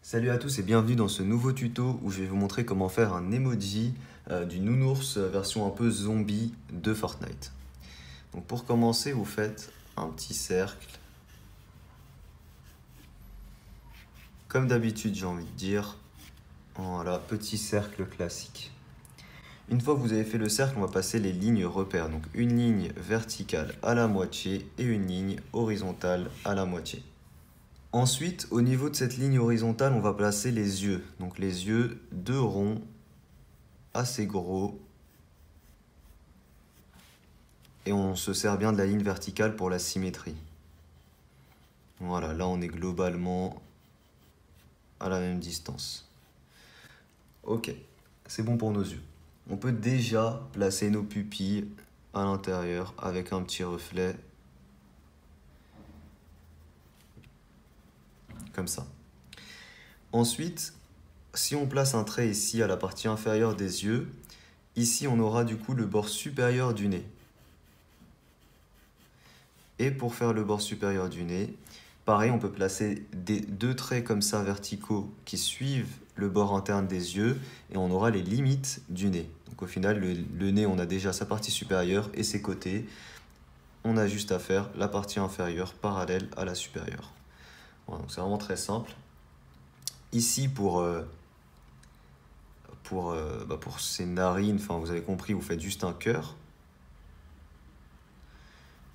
Salut à tous et bienvenue dans ce nouveau tuto où je vais vous montrer comment faire un emoji du nounours version un peu zombie de Fortnite. Donc pour commencer, vous faites un petit cercle. Comme d'habitude, j'ai envie de dire. Voilà, petit cercle classique. Une fois que vous avez fait le cercle, on va passer les lignes repères. Donc une ligne verticale à la moitié et une ligne horizontale à la moitié. Ensuite, au niveau de cette ligne horizontale, on va placer les yeux. Donc les yeux, deux ronds, assez gros. Et on se sert bien de la ligne verticale pour la symétrie. Voilà, là on est globalement à la même distance. Ok, c'est bon pour nos yeux. On peut déjà placer nos pupilles à l'intérieur avec un petit reflet. Comme ça. Ensuite, si on place un trait ici à la partie inférieure des yeux, ici on aura du coup le bord supérieur du nez. Et pour faire le bord supérieur du nez, pareil, on peut placer deux traits comme ça verticaux qui suivent le bord interne des yeux et on aura les limites du nez. Donc au final, le nez, on a déjà sa partie supérieure et ses côtés. On a juste à faire la partie inférieure parallèle à la supérieure. Voilà, donc c'est vraiment très simple. Ici, pour ces narines, enfin vous avez compris, vous faites juste un cœur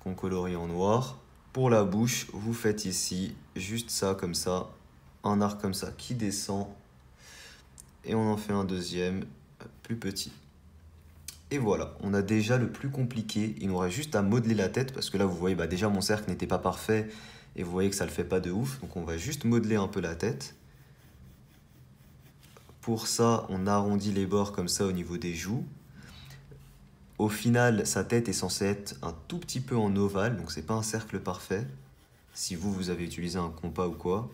qu'on colorie en noir. Pour la bouche, vous faites ici juste ça, comme ça, un arc comme ça qui descend. Et on en fait un deuxième, plus petit. Et voilà, on a déjà le plus compliqué. Il nous reste juste à modeler la tête, parce que là, vous voyez, déjà mon cercle n'était pas parfait, et vous voyez que ça le fait pas de ouf. Donc on va juste modeler un peu la tête. Pour ça, on arrondit les bords comme ça au niveau des joues. Au final, sa tête est censée être un tout petit peu en ovale, donc c'est pas un cercle parfait. Si vous avez utilisé un compas ou quoi.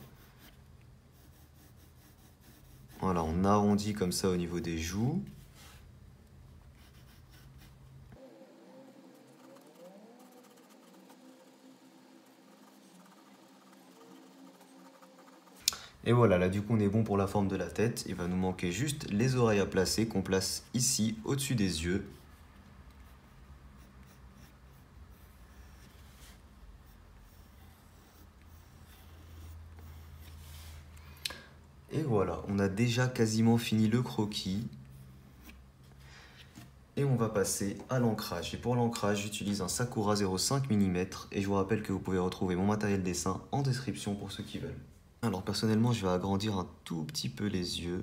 Voilà, on arrondit comme ça au niveau des joues. Et voilà, là du coup on est bon pour la forme de la tête. Il va nous manquer juste les oreilles à placer qu'on place ici au-dessus des yeux. Et voilà, on a déjà quasiment fini le croquis. Et on va passer à l'ancrage. Et pour l'ancrage, j'utilise un Sakura 0,5 mm. Et je vous rappelle que vous pouvez retrouver mon matériel dessin en description pour ceux qui veulent. Alors personnellement, je vais agrandir un tout petit peu les yeux.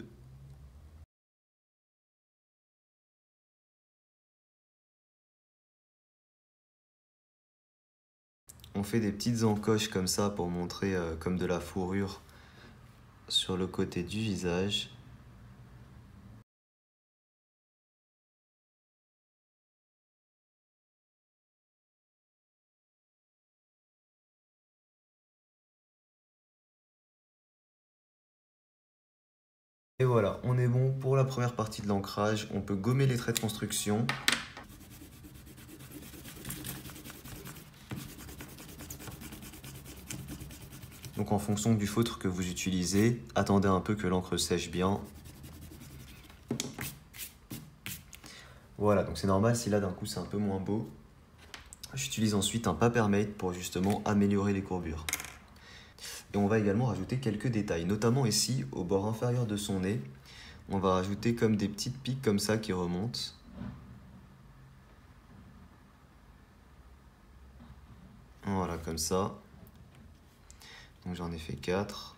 On fait des petites encoches comme ça pour montrer comme de la fourrure sur le côté du visage. Et voilà, on est bon pour la première partie de l'ancrage. On peut gommer les traits de construction. Donc en fonction du feutre que vous utilisez, attendez un peu que l'encre sèche bien. Voilà, donc c'est normal si là d'un coup c'est un peu moins beau. J'utilise ensuite un Papermate pour justement améliorer les courbures. Et on va également rajouter quelques détails, notamment ici au bord inférieur de son nez. On va rajouter comme des petites piques comme ça qui remontent. Voilà, comme ça. Donc j'en ai fait 4.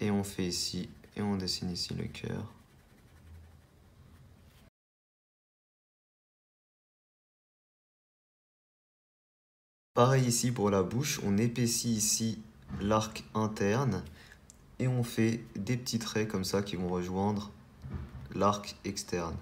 Et on fait ici, et on dessine ici le cœur. Pareil ici pour la bouche, on épaissit ici l'arc interne et on fait des petits traits comme ça qui vont rejoindre l'arc externe.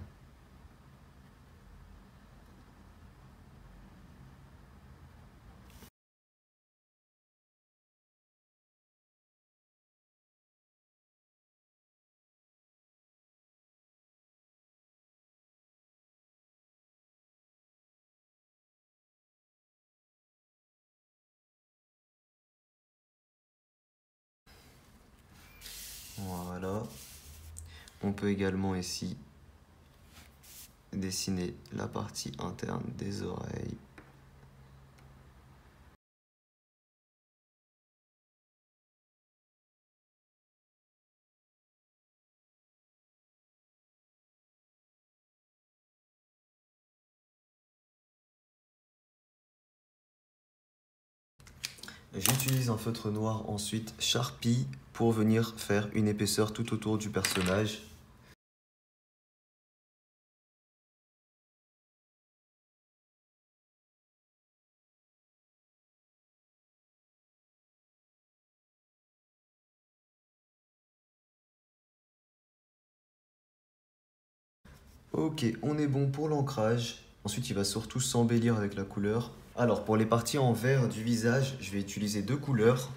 Voilà. On peut également ici dessiner la partie interne des oreilles. J'utilise un feutre noir ensuite Sharpie pour venir faire une épaisseur tout autour du personnage. Ok, on est bon pour l'ancrage. Ensuite, il va surtout s'embellir avec la couleur. Alors, pour les parties en vert du visage, je vais utiliser deux couleurs.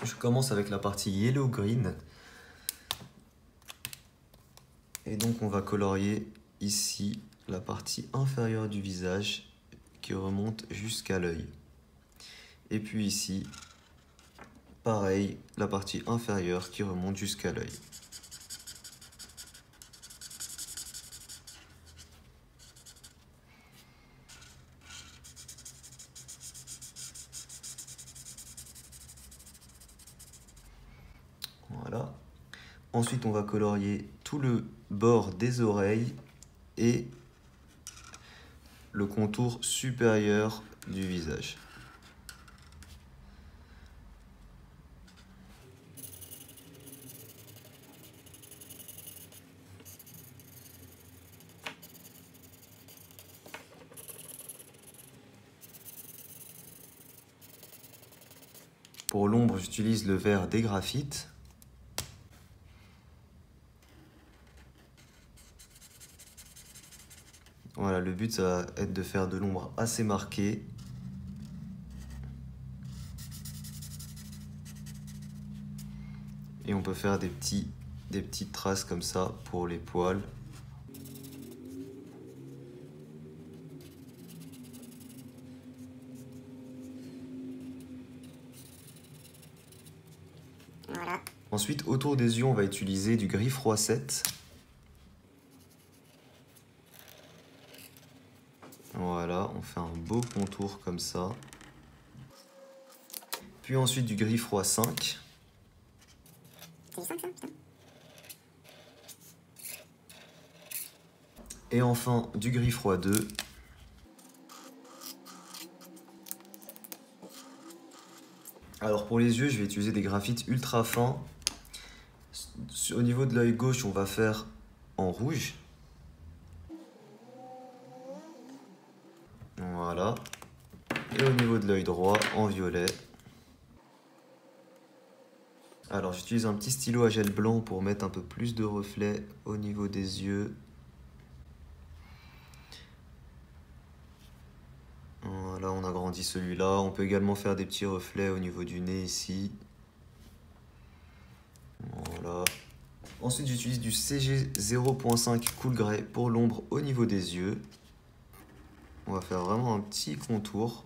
Je commence avec la partie yellow green. Et donc, on va colorier ici la partie inférieure du visage qui remonte jusqu'à l'œil. Et puis ici, pareil, la partie inférieure qui remonte jusqu'à l'œil. Voilà. Ensuite, on va colorier tout le bord des oreilles et le contour supérieur du visage. Pour l'ombre, j'utilise le vert des graphites. Voilà, le but, ça va être de faire de l'ombre assez marquée. Et on peut faire des petites traces comme ça pour les poils. Voilà. Ensuite, autour des yeux, on va utiliser du gris froid 7. Voilà, on fait un beau contour comme ça. Puis ensuite du gris froid 5. Et enfin du gris froid 2. Alors pour les yeux, je vais utiliser des graphites ultra fins. Au niveau de l'œil gauche, on va faire en rouge. Voilà. Et au niveau de l'œil droit, en violet. Alors j'utilise un petit stylo à gel blanc pour mettre un peu plus de reflets au niveau des yeux. Voilà, on agrandit celui-là. On peut également faire des petits reflets au niveau du nez ici. Voilà. Ensuite, j'utilise du CG 0.5 Cool Grey pour l'ombre au niveau des yeux. On va faire vraiment un petit contour.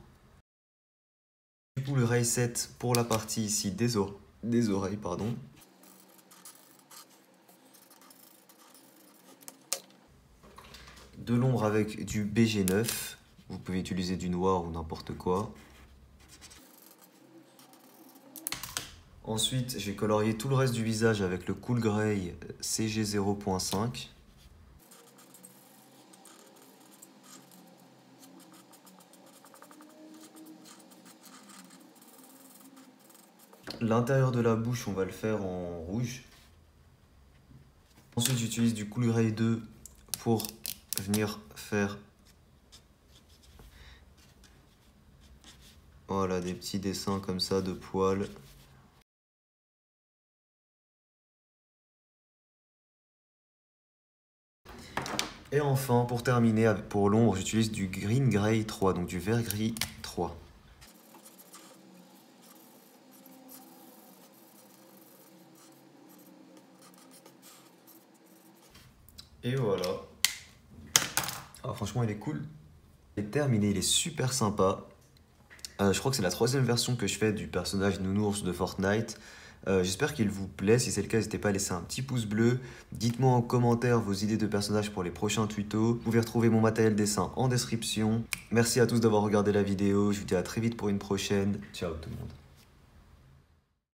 Du coup, le Ray 7 pour la partie ici des oreilles, pardon. De l'ombre avec du BG9. Vous pouvez utiliser du noir ou n'importe quoi. Ensuite, j'ai colorié tout le reste du visage avec le Cool Grey CG 0.5. L'intérieur de la bouche, on va le faire en rouge. Ensuite, j'utilise du Cool Grey 2 pour venir faire voilà, des petits dessins comme ça de poils. Et enfin, pour terminer, pour l'ombre, j'utilise du Green Grey 3, donc du vert gris 3. Et voilà. Ah, franchement, il est cool. Il est terminé, il est super sympa. Je crois que c'est la troisième version que je fais du personnage Nounours de Fortnite. J'espère qu'il vous plaît. Si c'est le cas, n'hésitez pas à laisser un petit pouce bleu. Dites-moi en commentaire vos idées de personnages pour les prochains tutos. Vous pouvez retrouver mon matériel dessin en description. Merci à tous d'avoir regardé la vidéo. Je vous dis à très vite pour une prochaine. Ciao tout le monde.